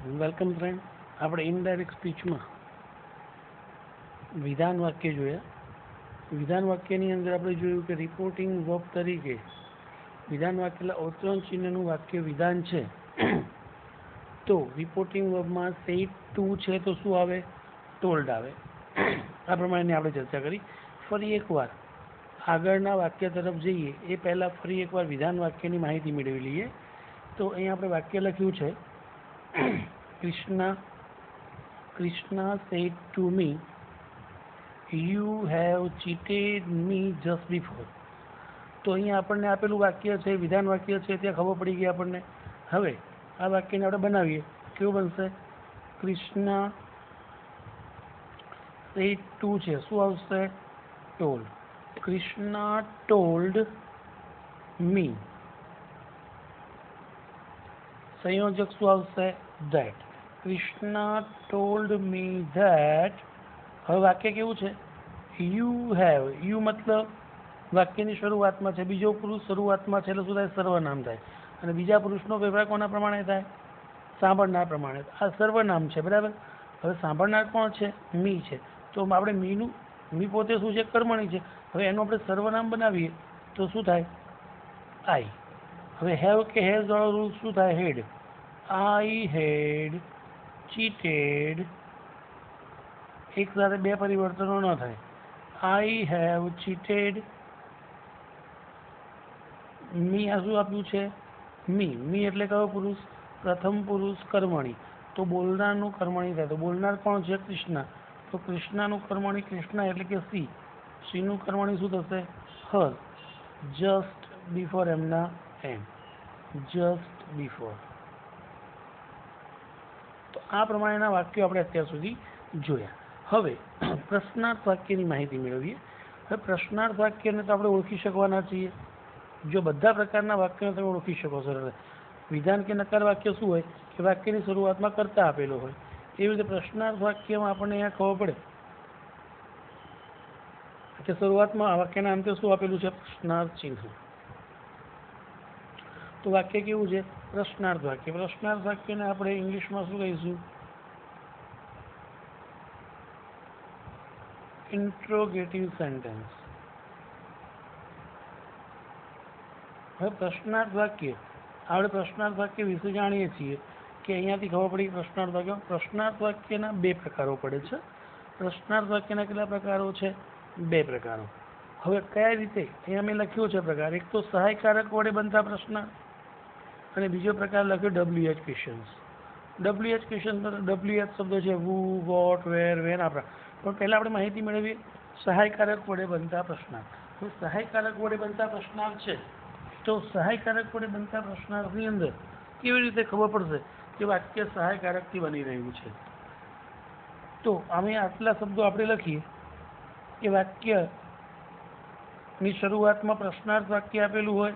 Welcome friend. આપણે indirect સ્પીચમાં વિધાન વાક્ય જોયા. વિધાન વાક્યની અંદર આપણે જોયું કે રિપોર્ટિંગ વર્બ તરીકે વિધાન વાક્ય અવતરણ ચિહ્નનું વાક્ય વિધાન છે. તો રિપોર્ટિંગ વર્બમાં સેડ ટુ છે તો શું આવે? ટોલ્ડ આવે. આ પ્રમાણેની આપણે ચર્ચા કરી. ફરી એકવાર આગળના વાક્ય તરફ જઈએ એ પહેલાં ફરી એકવાર વિધાન વાક્યની માહિતી મેળવી લઈએ. તો અહીં આપણે વાક્ય લખ્યું છે, Krishna said to me, you have cheated me just before. તો અહીંયા આપણને આપેલું વાક્ય છે, વિધાન વાક્ય છે, ત્યાં ખબર પડી ગઈ આપણને. હવે આ વાક્યને આપણે બનાવીએ. કેવું બનશે? કૃષ્ણા સેડ ટુ છે, શું આવશે? ટોલ્ડ. કૃષ્ણા ટોલ્ડ મી. સંયોજક શું આવશે? That. Krishna told me that. હવે વાક્ય કેવું છે? You have. યુ મતલબ વાક્યની શરૂઆતમાં છે, બીજો પુરુષ શરૂઆતમાં છે એટલે શું થાય? સર્વનામ થાય. અને બીજા પુરુષનો વ્યવહાર કોના પ્રમાણે થાય? સાંભળનાર પ્રમાણે. આ સર્વનામ છે, બરાબર. હવે સાંભળનાર કોણ છે? મી છે. તો આપણે મીનું મી પોતે શું છે? કર્મણી છે. હવે એનું આપણે સર્વનામ બનાવીએ તો શું થાય? આઈ. હવે હેવ કે હેઝ વાળો રૂલ શું થાય? હેડ. આઈ હેડ ચીટેડ. એક સાથે બે પરિવર્તનો ન થાય. આઈ હેવ ચીટેડ મી. આ શું આપ્યું છે? મી. મી એટલે કયો પુરુષ? પ્રથમ પુરુષ કર્મણી. તો બોલનારનું કર્મણી થાય. તો બોલનાર કોણ છે? કૃષ્ણા. તો કૃષ્ણાનું કર્મણી કૃષ્ણા એટલે કે સી. સીનું કર્મણી શું થશે? હર. જસ્ટ બિફોર એમના એમ. Just before. તો આ પ્રમાણેના વાક્યો આપણે અત્યાર સુધી જોયા. હવે પ્રશ્નાર્થ વાક્યની માહિતી મેળવીએ. હવે પ્રશ્નાર્થ વાક્યને તો આપણે ઓળખી શકવાના છીએ. જો બધા પ્રકારના વાક્યોને તમે ઓળખી શકો સરળ. વિધાન કે નકાર વાક્ય શું હોય? કે વાક્યની શરૂઆતમાં કર્તા આપેલો હોય. એવી રીતે પ્રશ્નાર્થ વાક્યમાં આપણને અહીંયા ખબર પડે કે શરૂઆતમાં વાક્યના અંતે શું આપેલું છે? પ્રશ્નાર્થ ચિહ્ન. તો વાક્ય કેવું છે? પ્રશ્નાર્થ વાક્ય. પ્રશ્નાર્થ વાક્યને આપણે ઇંગ્લિશમાં શું કહીશું? Interrogative sentence. હવે પ્રશ્નાર્થ વાક્ય આપણે પ્રશ્નાર્થ વાક્ય વિશે જાણીએ છીએ કે અહીંયાથી ખબર પડી પ્રશ્નાર્થ વાક્ય. પ્રશ્નાર્થ વાક્યના બે પ્રકારો પડે છે. પ્રશ્નાર્થ વાક્યના કેટલા પ્રકારો છે? બે પ્રકારો. હવે કયા રીતે? અહીંયા મેં લખ્યો છે પ્રકાર. એક તો સહાયકારક વડે બનતા પ્રશ્નાર્થ અને બીજો પ્રકાર લખ્યો WH questions. WH question WH શબ્દો છે વુ, વોટ, વેર, વેન આપણા. પણ પહેલાં આપણે માહિતી મેળવીએ સહાયકારક વડે બનતા પ્રશ્નાર્થ. હવે સહાયકારક વડે બનતા પ્રશ્નાર્થ છે તો સહાયકારક વડે બનતા પ્રશ્નાર્થની અંદર કેવી રીતે ખબર પડશે કે વાક્ય સહાયકારકથી બની રહ્યું છે? તો અમે આટલા શબ્દો આપણે લખીએ કે વાક્યની શરૂઆતમાં પ્રશ્નાર્થ વાક્ય આપેલું હોય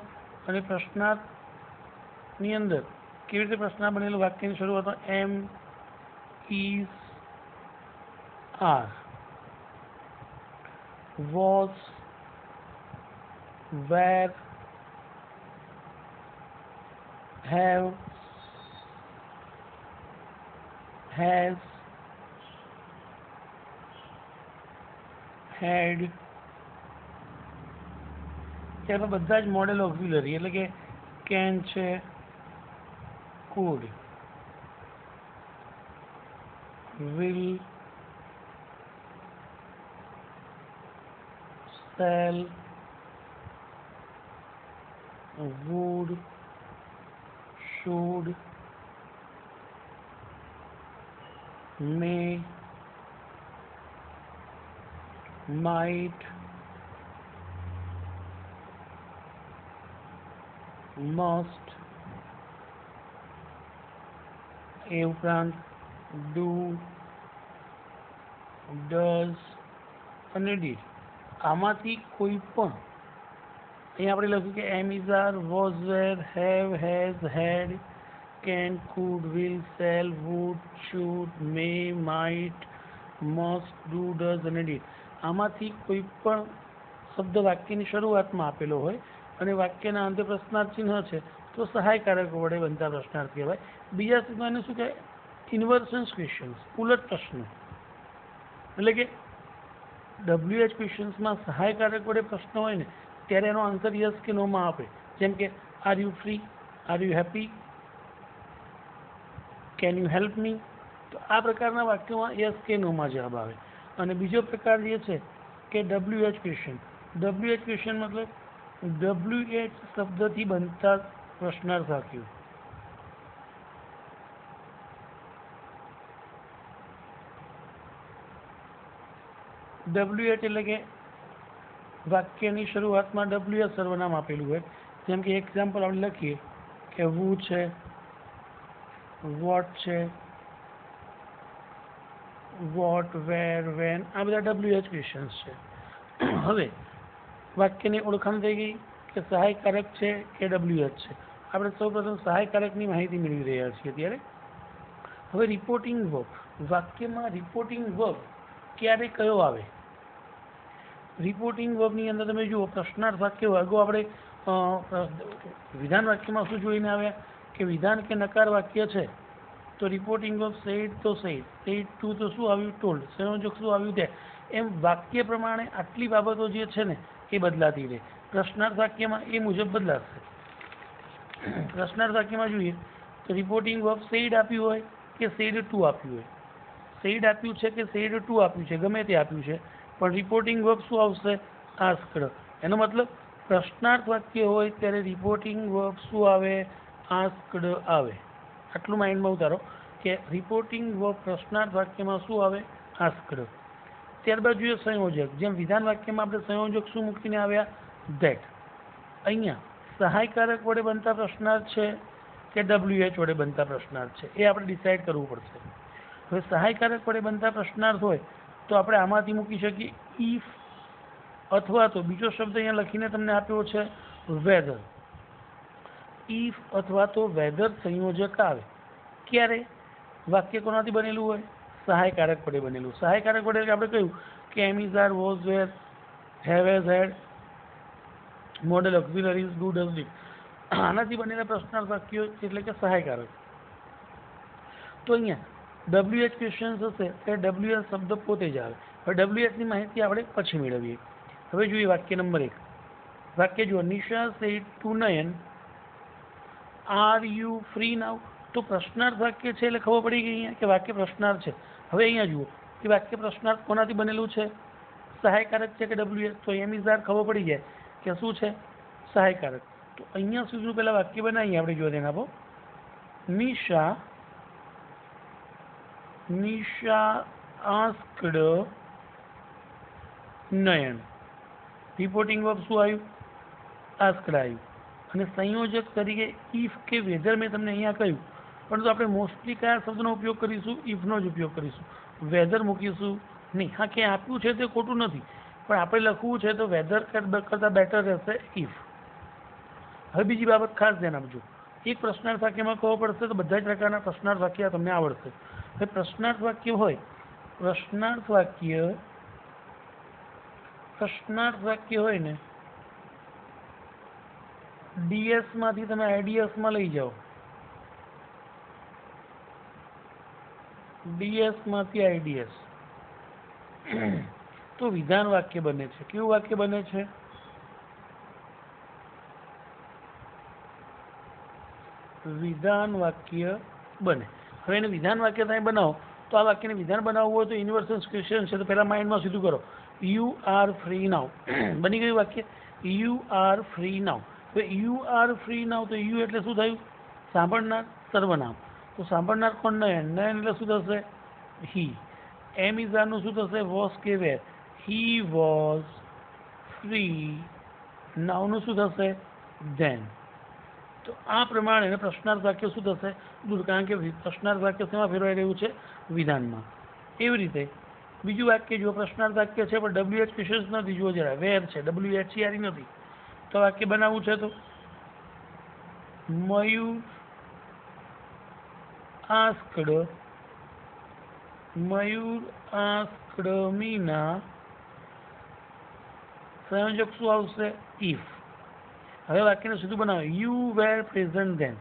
અને પ્રશ્નાર્થની અંદર કેવી રીતે પ્રશ્નાર્થ બનેલું? વાક્યની શરૂઆતમાં am, is, are, was, were, have, has, had. ત્યારબાદ બધા જ મોડેલ ઓક્ઝિલરી એટલે કે કેન છે, could, will, shall, would, should, may, might, must, એ ઉપરાંત do, does અને did. આમાંથી કોઈ પણ અહીંયા આપણે લખ્યું કે am, is, are, was, were, have, has, had, can, could, will, shall, would, should, may, might, must, do, does અને ડીડ. આમાંથી કોઈ પણ શબ્દ વાક્યની શરૂઆતમાં આપેલો હોય અને વાક્યના અંતે પ્રશ્નાર્થ ચિહ્ન છે તો સહાયકારક વડે બનતા પ્રશ્નાર્થ કહેવાય. બીજા શબ્દોને શું કહેવાય? ઇન્વર્સન્સ ક્વેશ્ચન્સ, ઉલટ પ્રશ્નો, એટલે કે WH ક્વેશ્ચન્સમાં સહાયકારક વડે પ્રશ્ન હોય ને ત્યારે એનો આન્સર યસ કે નોમાં આપે. જેમ કે R you free, are you happy, can you help me. તો આ પ્રકારના વાક્યોમાં યસ કે નોમાં જવાબ આવે. અને બીજો પ્રકાર જે છે કે WH ક્વેશ્ચન. WH ક્વેશ્ચન મતલબ WH શબ્દથી બનતા પ્રશ્નાર્થ વાક્યો. WH એટલે કે વાક્યની શરૂઆતમાં WH સર્વનામ આપેલું હોય. જેમ કે એક્ઝામ્પલ આપણે લખીએ કે વુ છે, વોટ છે, વોટ, વેર, વેન, આ બધા WH ક્વેશ્ચન્સ છે. હવે વાક્યની ઓળખાણ થઈ ગઈ કે સહાયકારક છે કે WH છે. આપણે સૌપ્રથમ સહાયકારકની માહિતી મેળવી રહ્યા છીએ ત્યારે. હવે રિપોર્ટિંગ વર્બ. વાક્યમાં રિપોર્ટિંગ વર્બ ક્યારે કયો આવે? રિપોર્ટિંગ વર્બની અંદર તમે જુઓ પ્રશ્નાર્થ વાક્ય અગાઉ આપણે વિધાન વાક્યમાં શું જોઈને આવ્યા કે વિધાન કે નકાર વાક્ય છે તો રિપોર્ટિંગ વર્બ સેડ તો સેડ, સેડ ટુ તો શું આવ્યું ટોલ્ડ, સંયોજક શું આવ્યું તે. એમ વાક્ય પ્રમાણે આટલી બાબતો જે છે ને એ બદલાતી રહે. પ્રશ્નાર્થ વાક્યમાં એ મુજબ બદલાશે. પ્રશ્નાર્થ વાક્યમાં જોઈએ તો રિપોર્ટિંગ વર્બ સેડ આપ્યું હોય કે સેડ ટુ આપ્યું હોય, સેડ આપ્યું છે કે સેડ ટુ આપ્યું છે, ગમે તે આપ્યું છે, પણ રિપોર્ટિંગ વર્બ શું આવશે? આસ્ક્ડ. એનો મતલબ પ્રશ્નાર્થ વાક્ય હોય ત્યારે રિપોર્ટિંગ વર્બ શું આવે? આસ્ક્ડ આવે. આટલું માઇન્ડમાં ઉતારો કે રિપોર્ટિંગ વર્બ પ્રશ્નાર્થ વાક્યમાં શું આવે? આસ્ક્ડ. ત્યારબાદ જોઈએ સંયોજક. જેમ વિધાન વાક્યમાં આપણે સંયોજક શું મૂકીને આવ્યા? ધેટ. અહીંયા સહાયકારક વડે બનતા પ્રશ્નાર્થ છે કે WH વડે બનતા પ્રશ્નાર્થ છે એ આપણે ડિસાઇડ કરવું પડશે. હવે સહાયકારક વડે બનતા પ્રશ્નાર્થ હોય તો આપણે આમાંથી મૂકી શકીએ ઇફ, અથવા તો બીજો શબ્દ અહીંયા લખીને તમને આપ્યો છે વેધર. ઇફ અથવા તો વેધર સંયોજક આવે ક્યારે? વાક્ય કોનાથી બનેલું હોય? સહાયકારક વડે બનેલું. સહાયકારક વડે આપણે કહ્યું કે am is, are, was, were, have, has, had, modal, auxiliaries, do, does, did. આનાથી બનેલા પ્રશ્નાર્થ વાક્યો એટલે કે સહાયકારક. તો અહીંયા WH ક્વેશ્ચન્સ હશે ત્યારે WH શબ્દ પોતે જ આવે. હવે WH ની માહિતી આપણે પછી મેળવીએ. હવે જોઈએ વાક્ય નંબર 1. વાક્ય જુઓ, Nisha said to Nayan, are you free now. તો પ્રશ્નાર્થ વાક્ય છે એટલે ખબર પડી ગઈ અહીંયા કે વાક્ય પ્રશ્નાર્થ છે. હવે અહીંયા જુઓ કે વાક્ય પ્રશ્નાર્થ કોનાથી બનેલું છે? સહાયકારક છે કે WH? તો એમ ઇઝ, આર ખબર પડી જાય કે શું છે? સહાયકારક. તો અહીંયા સુધી પહેલાં વાક્ય બનાવીએ આપણે. જો ધ્યાન આપો. નિશા આસ્ક્ડ નયન. રિપોર્ટિંગ વર્બ શું આવ્યું? આસ્ક્ડ આવ્યું. અને સંયોજક તરીકે ઇફ કે વેધર મેં તમને અહીંયા કહ્યું, પરંતુ આપણે મોસ્ટલી કયા શબ્દનો ઉપયોગ કરીશું? ઇફનો જ ઉપયોગ કરીશું. વેધર મૂકીશું નહીં. હા, ક્યાં આપ્યું છે તે ખોટું નથી, પણ આપણે લખવું છે તો વેધર કરતાં બેટર રહેશે ઇફ. હવે બીજી બાબત ખાસ ધ્યાન આપજો. એક પ્રશ્નાર્થ વાક્યમાં ખબર પડશે તો બધા જ પ્રકારના પ્રશ્નાર્થ વાક્ય તમને આવડશે. હવે પ્રશ્નાર્થ વાક્ય હોય, પ્રશ્નાર્થ વાક્ય હોય ને DS માંથી તમે IDS માં લઈ જાઓ. DS માંથી IDS તો વિધાન વાક્ય બને છે. કેવું વાક્ય બને છે? વિધાન વાક્ય બને. હવે એને વિધાન વાક્ય તમે બનાવો તો આ વાક્યને વિધાન બનાવવું હોય તો ઇન્વર્સન્સ ક્વેશ્ચન છે તો પહેલા માઇન્ડમાં સીધું કરો. યુ આર ફ્રી નાઉ. બની ગયું વાક્ય. યુ આર ફ્રી નાઉ. હવે યુ આર ફ્રી નાઉ તો યુ એટલે શું થયું? સાંભળનાર, સર્વનામ. તો સાંભળનાર કોણ? નયન. નયન એટલે શું થશે? હી. એમ ઇઝ, આરનું શું થશે? વોઝ કે વેર. He was free. નાઉનું શું થશે? ધેન. તો આ પ્રમાણે પ્રશ્નાર્થ વાક્ય શું થશે? દૂર. કારણ કે પ્રશ્નાર્થ વાક્ય શેમાં ફેરવાઈ રહ્યું છે? વિધાનમાં. એવી રીતે બીજું વાક્ય જો પ્રશ્નાર્થ વાક્ય છે પણ WH ક્વેશ્ચન્સ નથી. જુઓ જરા, વેર છે, WHER નથી. તો વાક્ય બનાવવું છે તો મયુર આસ્ક્ડ મીના. સંયોજક શું આવશે? ઇફ. હવે વાક્યને સીધું બનાવો. You were present then.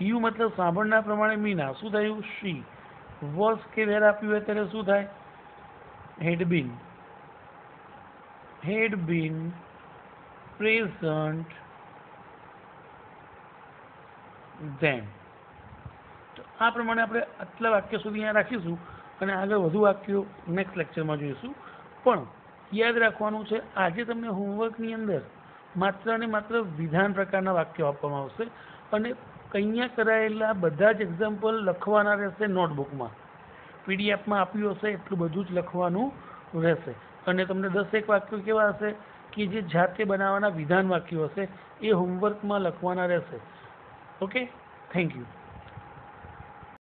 You મતલબ સાંભળનાર પ્રમાણે મીના શું થયું? શી. વોઝ કે વેર આપ્યું હોય ત્યારે શું થાય? હેડ બીન પ્રેઝન્ટ ધેન. તો આ પ્રમાણે આપણે આટલા વાક્ય સુધી અહીંયા રાખીશું અને આગળ વધુ વાક્યો નેક્સ્ટ લેક્ચરમાં જોઈશું. પણ યાદ રાખવાનું છે, આજે તમને હોમવર્કની અંદર માત્ર ને માત્ર વિધાન પ્રકારના વાક્યો આપવામાં આવશે અને અહીંયા કરાયેલા બધા જ એક્ઝામ્પલ લખવાના રહેશે નોટબુકમાં. પીડીએફમાં આપ્યું હશે એટલું બધું જ લખવાનું રહેશે અને તમને 10 વાક્યો કેવા હશે કે જે જાતે બનાવવાના વિધાન વાક્યો હશે એ હોમવર્કમાં લખવાના રહેશે. Okay, thank you.